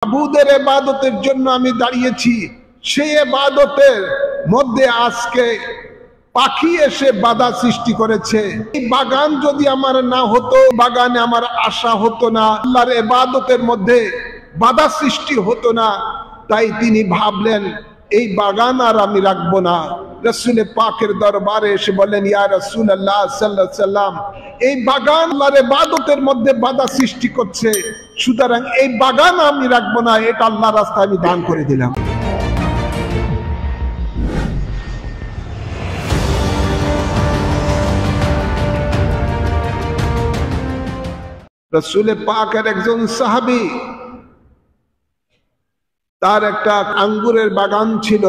মাবুদের ইবাদতের জন্য আমি দাঁড়িয়েছি, সেই ইবাদতের মধ্যে আজকে পাখি এসে বাধা সৃষ্টি করেছে। এই বাগান যদি আমার না হতো, বাগানে আমার আশা হতো না, আল্লাহর ইবাদতের মধ্যে বাধা সৃষ্টি হতো না, তাই তিনি ভাবলেন এই বাগান আর আমি রাখবো না। রাসূল পাকের দরবারে এসে বলেন, ইয়া রাসূলুল্লাহ সাল্লাল্লাহু আলাইহি সাল্লাম, এই বাগান আল্লাহর ইবাদতের মধ্যে বাধা সৃষ্টি করছে, সুতরাং এই বাগান আমি রাখবো না, এটা আল্লাহর রাস্তায় আমি দান করে দিলাম। রাসূল পাকের একজন সাহাবী, তার একটা আঙ্গুরের বাগান ছিল।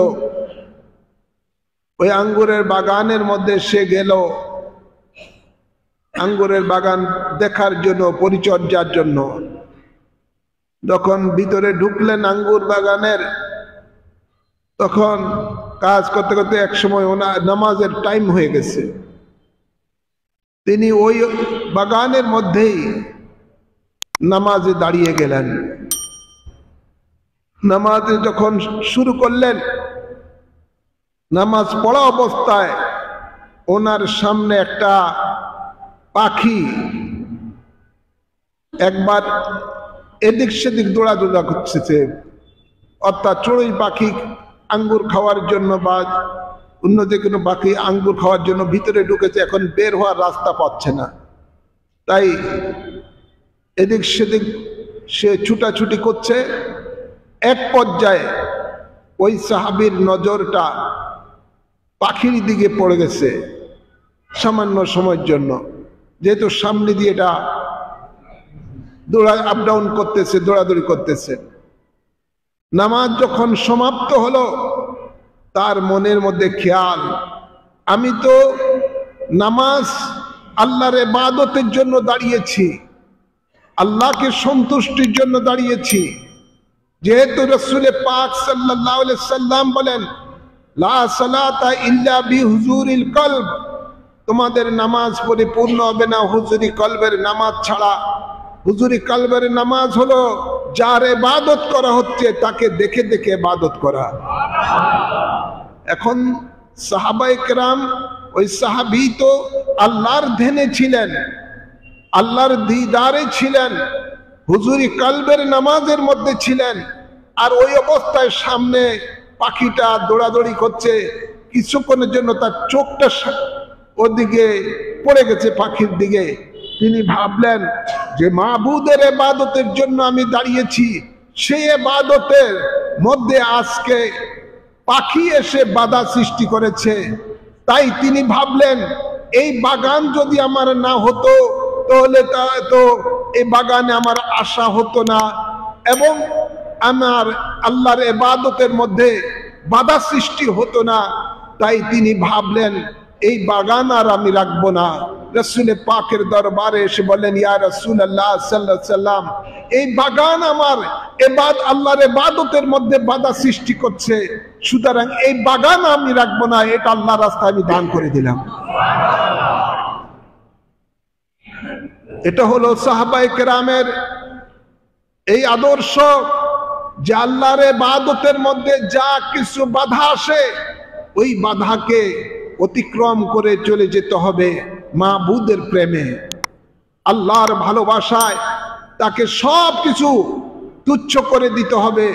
ওই আঙ্গুরের বাগানের মধ্যে সে গেল আঙ্গুরের বাগান দেখার জন্য, পরিচর্যার জন্য। যখন ভিতরে ঢুকলেন আঙ্গুর বাগানের, তখন কাজ করতে করতে একসময় ওনার নামাজের টাইম হয়ে গেছে। তিনি ওই বাগানের মধ্যেই নামাজে দাঁড়িয়ে গেলেন। নামাজে যখন শুরু করলেন, নামাজ পড়া অবস্থায় ওনার সামনে একটা পাখি একবার এদিক সেদিক দৌড়াদৌড়া করছে, অর্থাৎ চড়ুই পাখি আঙ্গুর খাওয়ার জন্য বা অন্য যে কোনো পাখি আঙ্গুর খাওয়ার জন্য ভিতরে ঢুকেছে, এখন বের হওয়ার রাস্তা পাচ্ছে না, তাই এদিক সেদিক সে ছুটাছুটি করছে। এক পর্যায়ে ওই সাহাবীর নজরটা পাখির দিকে পড়ে গেছে সামান্য সময়ের জন্য, যেহেতু সামনে দিয়ে এটা আপ ডাউন করতেছে, দৌড়াদৌড়ি করতেছে। নামাজ যখন সমাপ্ত হলো, তার মনের মধ্যে খেয়াল, আমি তো নামাজ আল্লাহর ইবাদতের জন্য দাঁড়িয়েছি, আল্লাহকে সন্তুষ্টির জন্য দাঁড়িয়েছি। যেহেতু রাসূল পাক সাল্লাল্লাহু আলাইহি সাল্লাম বলেন, লা সালাতা ইল্লা বিহুজুরিল কলব, তোমাদের নামাজ পরিপূর্ণ হবে না হুজুরি কলবের নামাজ ছাড়া। হুজুরি কলবের নামাজ হলো যার ইবাদত করা হচ্ছে তাকে দেখে দেখে ইবাদত করা। এখন সাহাবায়ে কেরাম, ওই সাহাবী তো আল্লাহর ধ্যানে ছিলেন, আল্লাহর দিদারে ছিলেন, হুজুরি কলবের নামাজের মধ্যে ছিলেন, আর ওই অবস্থায় সামনে পাখিটা দৌড়াদৌড়ি করছে। কিছুক্ষণের জন্য তার চোখটা ওদিকে পড়ে গেছে, পাখির দিকে। তিনি ভাবলেন যে মাবুদের ইবাদতের জন্য আমি দাঁড়িয়েছি, সেই ইবাদতের মধ্যে আজকে পাখি এসে বাধা সৃষ্টি করেছে। তাই তিনি ভাবলেন এই বাগান যদি আমার না হতো, তাহলে তো এই বাগানে আমার আশা হতো না, এবং আমার আল্লাহর ইবাদতের মধ্যে বাধা সৃষ্টি হতো না। তাই তিনি ভাবলেন এই বাগান আর আমি রাখবো না। রাসূল পাকের দরবারে এসে বললেন, ইয়া রাসূলুল্লাহ সাল্লাল্লাহু আলাইহি সাল্লাম, এই বাগান আমার আল্লাহর ইবাদতের মধ্যে বাধা সৃষ্টি করছে, সুতরাং এই বাগান আমি রাখবো না, এটা আল্লাহর রাস্তায় আমি দান করে দিলাম। এটা হলো সাহাবায়ে কেরামের এই আদর্শ, যে আল্লাহর ইবাদতের মধ্যে যা কিছু বাধা আসে, ওই বাধাকে অতিক্রম করে চলে যেতে হবে মাবুদের প্রেমে, আল্লাহর ভালোবাসায়। তাকে সব কিছু তুচ্ছ করে দিতে হবে।